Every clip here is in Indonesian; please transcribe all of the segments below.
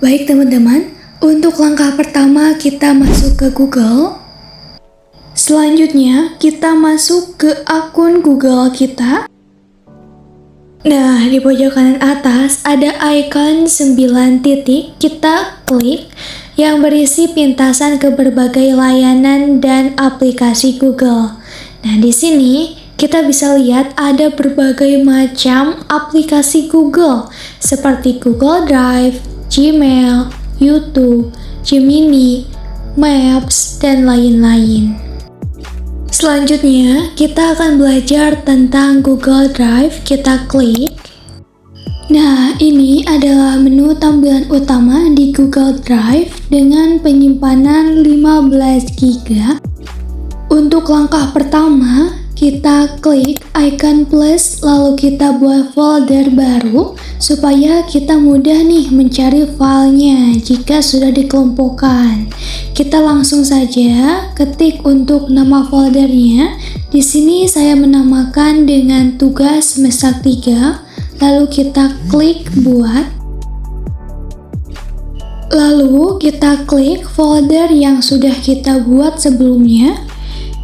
Baik teman-teman, untuk langkah pertama kita masuk ke Google. Selanjutnya kita masuk ke akun Google kita. Nah, di pojok kanan atas ada ikon 9 titik, kita klik yang berisi pintasan ke berbagai layanan dan aplikasi Google. Nah, di sini kita bisa lihat ada berbagai macam aplikasi Google seperti Google Drive, Gmail, YouTube, Gemini, Maps, dan lain-lain. Selanjutnya, kita akan belajar tentang Google Drive. Kita klik. Nah, ini adalah menu tampilan utama di Google Drive dengan penyimpanan 15 GB. Untuk langkah pertama, kita klik icon plus lalu kita buat folder baru supaya kita mudah nih mencari filenya jika sudah dikelompokkan. Kita langsung saja ketik untuk nama foldernya. Di sini saya menamakan dengan tugas semester 3. Lalu kita klik buat. Lalu kita klik folder yang sudah kita buat sebelumnya.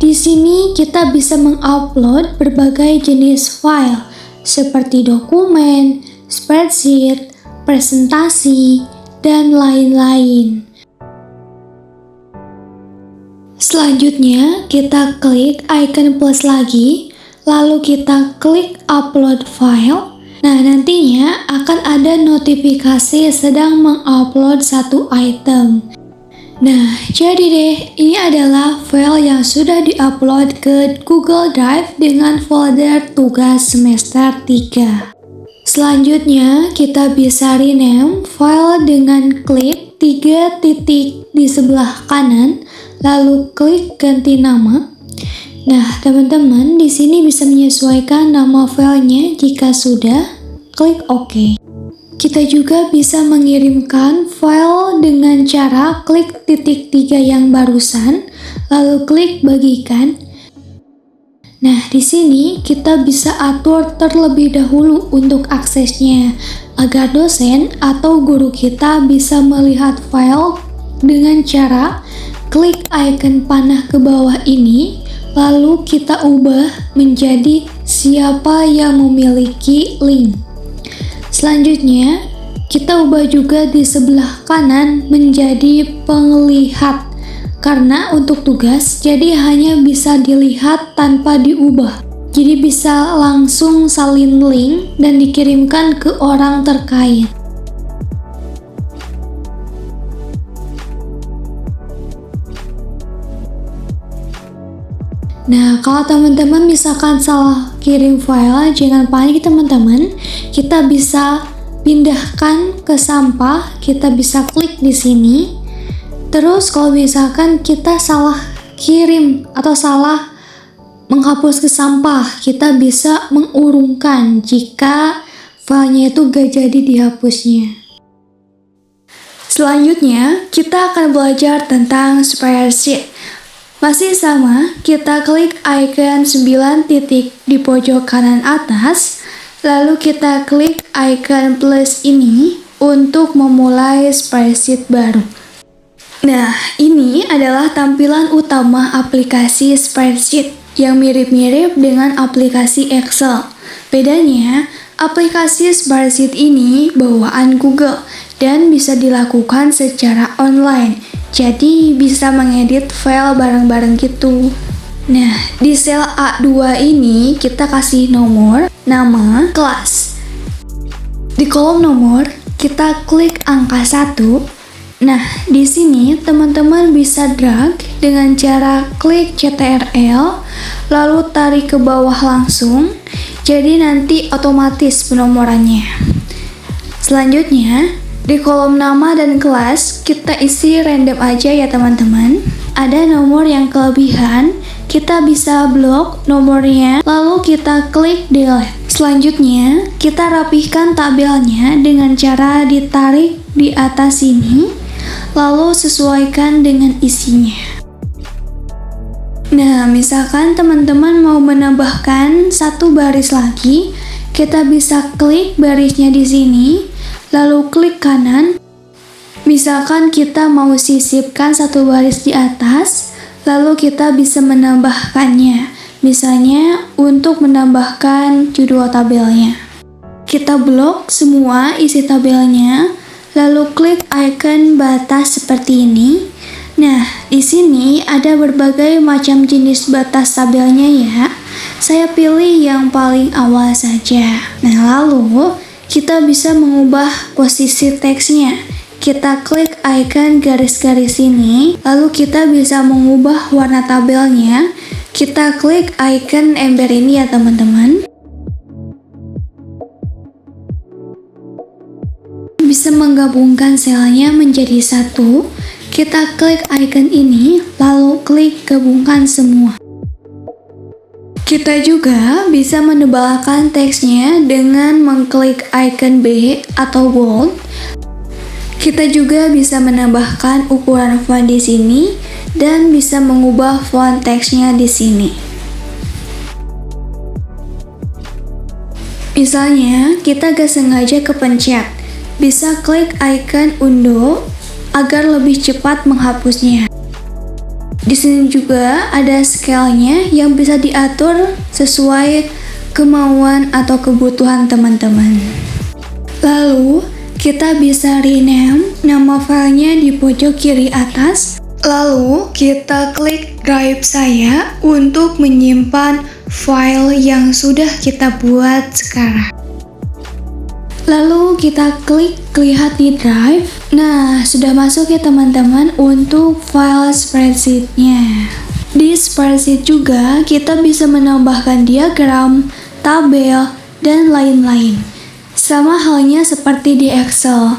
Di sini kita bisa mengupload berbagai jenis file seperti dokumen, spreadsheet, presentasi, dan lain-lain. Selanjutnya, kita klik icon plus lagi, lalu kita klik upload file. Nah, nantinya akan ada notifikasi sedang mengupload satu item. Nah, jadi deh, ini adalah file yang sudah diupload ke Google Drive dengan folder tugas semester 3. Selanjutnya, kita bisa rename file dengan klik 3 titik di sebelah kanan, lalu klik ganti nama. Nah, teman-teman di sini bisa menyesuaikan nama filenya jika sudah, klik OK. Kita juga bisa mengirimkan file dengan cara klik titik 3 yang barusan, lalu klik bagikan. Nah, di sini kita bisa atur terlebih dahulu untuk aksesnya, agar dosen atau guru kita bisa melihat file dengan cara klik icon panah ke bawah ini, lalu kita ubah menjadi siapa yang memiliki link. Selanjutnya, kita ubah juga di sebelah kanan menjadi penglihat. Karena untuk tugas, jadi hanya bisa dilihat tanpa diubah. Jadi bisa langsung salin link dan dikirimkan ke orang terkait. Nah, kalau teman-teman misalkan salah kirim file, jangan panik teman-teman. Kita bisa pindahkan ke sampah, kita bisa klik di sini. Terus kalau misalkan kita salah kirim atau salah menghapus ke sampah, kita bisa mengurungkan jika filenya itu gak jadi dihapusnya. Selanjutnya, kita akan belajar tentang spreadsheet. Masih sama, kita klik icon 9 titik di pojok kanan atas, lalu kita klik icon plus ini untuk memulai spreadsheet baru. Nah, ini adalah tampilan utama aplikasi spreadsheet yang mirip-mirip dengan aplikasi Excel. Bedanya, aplikasi spreadsheet ini bawaan Google dan bisa dilakukan secara online. Jadi bisa mengedit file bareng-bareng gitu. Nah, di sel A2 ini kita kasih nomor, nama, kelas. Di kolom nomor, kita klik angka 1. Nah, di sini teman-teman bisa drag dengan cara klik CTRL, lalu tarik ke bawah langsung. Jadi nanti otomatis penomorannya. Selanjutnya, di kolom nama dan kelas, kita isi random aja ya teman-teman. Ada nomor yang kelebihan, kita bisa blok nomornya, lalu kita klik delete. Selanjutnya, kita rapihkan tabelnya dengan cara ditarik di atas sini, lalu sesuaikan dengan isinya. Nah, misalkan teman-teman mau menambahkan satu baris lagi, kita bisa klik barisnya di sini, lalu klik kanan. Misalkan kita mau sisipkan satu baris di atas, lalu kita bisa menambahkannya. Misalnya untuk menambahkan judul tabelnya. Kita blok semua isi tabelnya, lalu klik icon batas seperti ini. Nah, di sini ada berbagai macam jenis batas tabelnya ya. Saya pilih yang paling awal saja. Nah, lalu kita bisa mengubah posisi teksnya. Kita klik icon garis-garis ini, lalu kita bisa mengubah warna tabelnya. Kita klik icon ember ini ya teman-teman. Bisa menggabungkan selnya menjadi satu. Kita klik icon ini, lalu klik gabungkan semua. Kita juga bisa menebalkan teksnya dengan mengklik icon B atau bold. Kita juga bisa menambahkan ukuran font di sini dan bisa mengubah font teksnya di sini. Misalnya, kita gak sengaja kepencet. Bisa klik icon undo agar lebih cepat menghapusnya. Di sini juga ada scale-nya yang bisa diatur sesuai kemauan atau kebutuhan teman-teman. Lalu, kita bisa rename nama filenya di pojok kiri atas. Lalu, kita klik drive saya untuk menyimpan file yang sudah kita buat sekarang. Lalu kita klik lihat di drive. Nah, sudah masuk ya teman-teman untuk file spreadsheet-nya. Di spreadsheet juga kita bisa menambahkan diagram, tabel, dan lain-lain. Sama halnya seperti di Excel.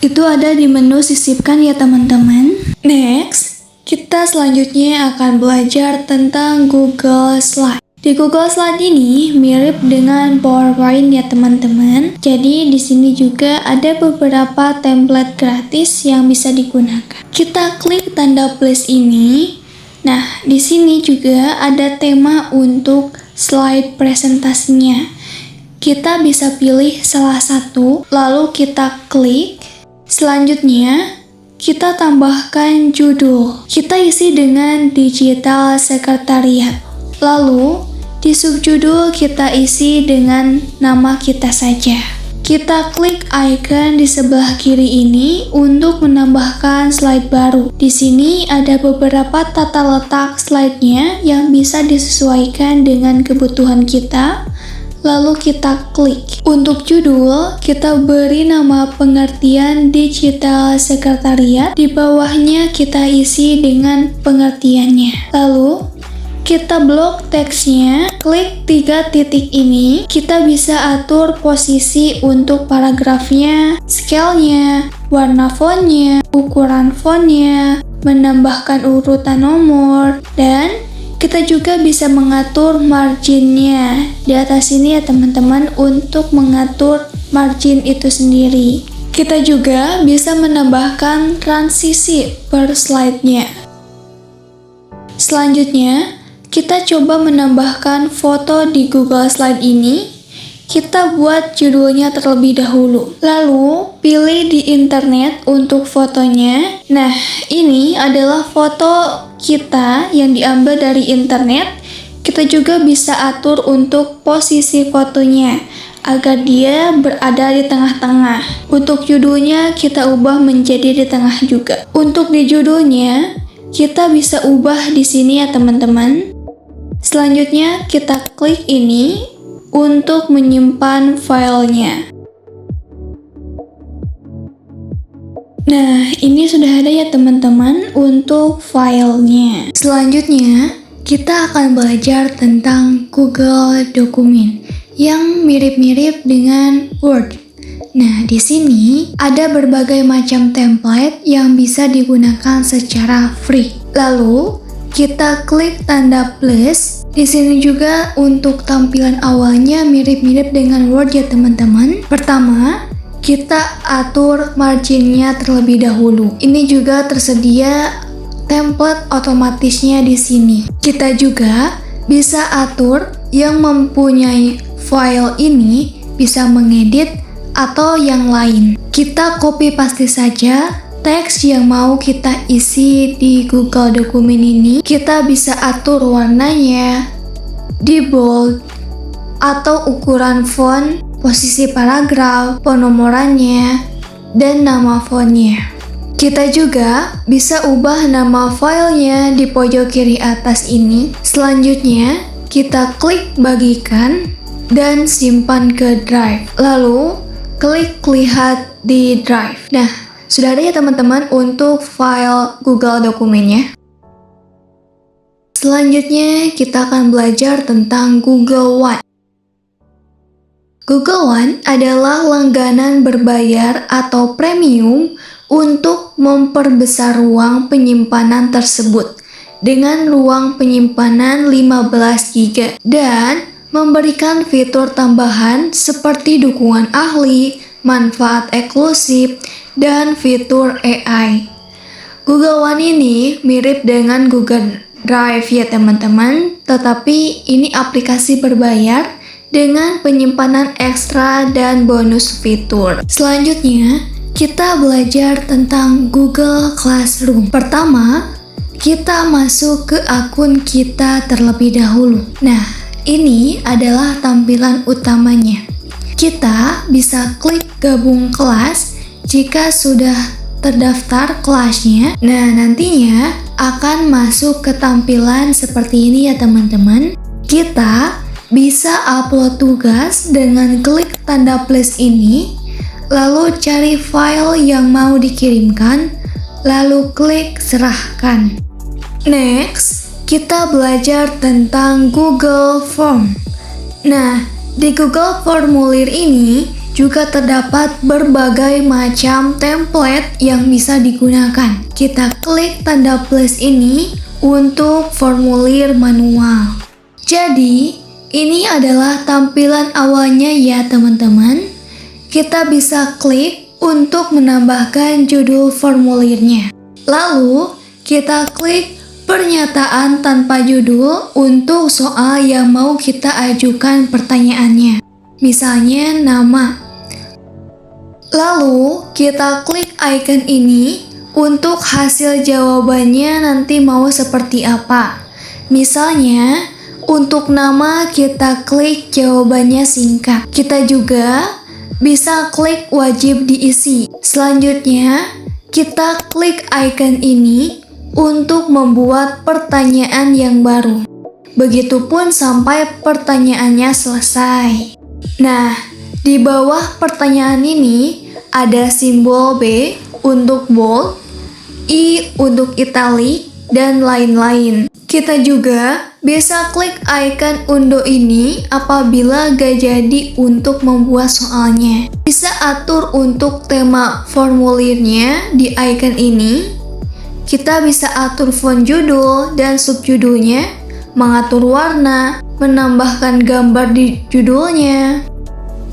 Itu ada di menu sisipkan ya teman-teman. Next, kita selanjutnya akan belajar tentang Google Slide. Di Google Slide ini mirip dengan PowerPoint ya teman-teman. Jadi di sini juga ada beberapa template gratis yang bisa digunakan. Kita klik tanda plus ini. Nah, di sini juga ada tema untuk slide presentasinya. Kita bisa pilih salah satu, lalu kita klik. Selanjutnya, kita tambahkan judul. Kita isi dengan digital sekretariat. Lalu, di subjudul kita isi dengan nama kita saja. Kita klik icon di sebelah kiri ini untuk menambahkan slide baru. Di sini ada beberapa tata letak slide-nya yang bisa disesuaikan dengan kebutuhan kita. Lalu kita klik. Untuk judul, kita beri nama pengertian digital sekretariat. Di bawahnya kita isi dengan pengertiannya. Lalu, kita blok teksnya, klik 3 titik ini. Kita bisa atur posisi untuk paragrafnya, scale-nya, warna fontnya, ukuran fontnya, menambahkan urutan nomor, dan kita juga bisa mengatur marginnya. Di atas ini ya teman-teman untuk mengatur margin itu sendiri. Kita juga bisa menambahkan transisi per slide-nya. Selanjutnya, kita coba menambahkan foto di Google Slide ini. Kita buat judulnya terlebih dahulu. Lalu, pilih di internet untuk fotonya. Nah, ini adalah foto kita yang diambil dari internet. Kita juga bisa atur untuk posisi fotonya agar dia berada di tengah-tengah. Untuk judulnya, kita ubah menjadi di tengah juga. Untuk di judulnya, kita bisa ubah di sini ya teman-teman. Selanjutnya kita klik ini untuk menyimpan filenya. Nah, ini sudah ada ya teman-teman untuk filenya. Selanjutnya, kita akan belajar tentang Google Dokumen yang mirip-mirip dengan Word. Nah, di sini ada berbagai macam template yang bisa digunakan secara free. Lalu, kita klik tanda plus. Di sini juga untuk tampilan awalnya mirip-mirip dengan Word ya teman-teman. Pertama, kita atur marginnya terlebih dahulu. Ini juga tersedia template otomatisnya di sini. Kita juga bisa atur yang mempunyai file ini bisa mengedit atau yang lain. Kita copy paste saja, teks yang mau kita isi di Google Dokumen ini, kita bisa atur warnanya, di bold, atau ukuran font, posisi paragraf, penomorannya, dan nama fontnya. Kita juga bisa ubah nama filenya di pojok kiri atas ini. Selanjutnya, kita klik bagikan dan simpan ke Drive. Lalu, klik lihat di Drive. Nah, sudah ada ya teman-teman untuk file Google Dokumennya. Selanjutnya, kita akan belajar tentang Google One. Google One adalah langganan berbayar atau premium untuk memperbesar ruang penyimpanan tersebut dengan ruang penyimpanan 15 GB dan memberikan fitur tambahan seperti dukungan ahli, manfaat eksklusif, dan fitur AI. Google One ini mirip dengan Google Drive ya teman-teman, tetapi ini aplikasi berbayar dengan penyimpanan ekstra dan bonus fitur. Selanjutnya, kita belajar tentang Google Classroom. Pertama, kita masuk ke akun kita terlebih dahulu. Nah, ini adalah tampilan utamanya. Kita bisa klik gabung kelas jika sudah terdaftar kelasnya. Nah, nantinya akan masuk ke tampilan seperti ini ya teman-teman. Kita bisa upload tugas dengan klik tanda plus ini, lalu cari file yang mau dikirimkan, lalu klik serahkan. Next, kita belajar tentang Google Form. Nah, di Google Formulir ini juga terdapat berbagai macam template yang bisa digunakan. Kita klik tanda plus ini untuk formulir manual. Jadi, ini adalah tampilan awalnya ya teman-teman. Kita bisa klik untuk menambahkan judul formulirnya. Lalu, kita klik pernyataan tanpa judul untuk soal yang mau kita ajukan pertanyaannya. Misalnya nama. Lalu, kita klik icon ini untuk hasil jawabannya nanti mau seperti apa. Misalnya, untuk nama kita klik jawabannya singkat. Kita juga bisa klik wajib diisi. Selanjutnya, kita klik icon ini untuk membuat pertanyaan yang baru. Begitupun sampai pertanyaannya selesai. Nah, di bawah pertanyaan ini ada simbol B untuk bold, I untuk italic, dan lain-lain. Kita juga bisa klik icon undo ini apabila gak jadi untuk membuat soalnya. Bisa atur untuk tema formulirnya di icon ini. Kita bisa atur font judul dan subjudulnya, mengatur warna, menambahkan gambar di judulnya.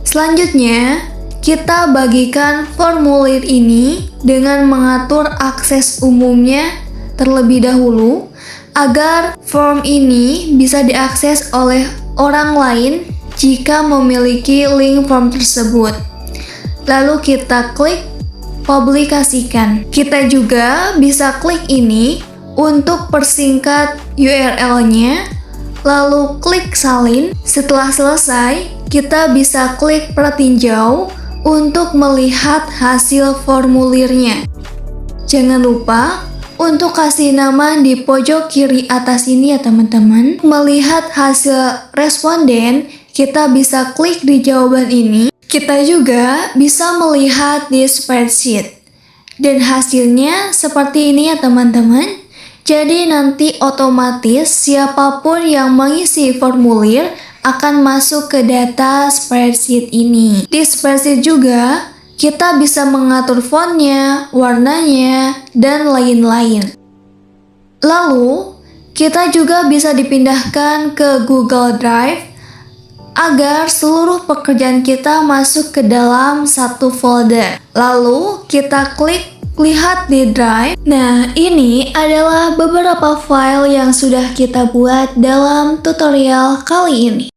Selanjutnya, kita bagikan formulir ini dengan mengatur akses umumnya terlebih dahulu agar form ini bisa diakses oleh orang lain jika memiliki link form tersebut. Lalu kita klik publikasikan. Kita juga bisa klik ini untuk persingkat URL-nya, lalu klik salin. Setelah selesai, kita bisa klik pertinjau untuk melihat hasil formulirnya. Jangan lupa untuk kasih nama di pojok kiri atas ini ya teman-teman. Melihat hasil responden, kita bisa klik di jawaban ini. Kita juga bisa melihat di spreadsheet. Dan hasilnya seperti ini ya teman-teman. Jadi nanti otomatis siapapun yang mengisi formulir akan masuk ke data spreadsheet ini. Di spreadsheet juga kita bisa mengatur fontnya, warnanya, dan lain-lain. Lalu, kita juga bisa dipindahkan ke Google Drive agar seluruh pekerjaan kita masuk ke dalam satu folder. Lalu, kita klik lihat di Drive. Nah, ini adalah beberapa file yang sudah kita buat dalam tutorial kali ini.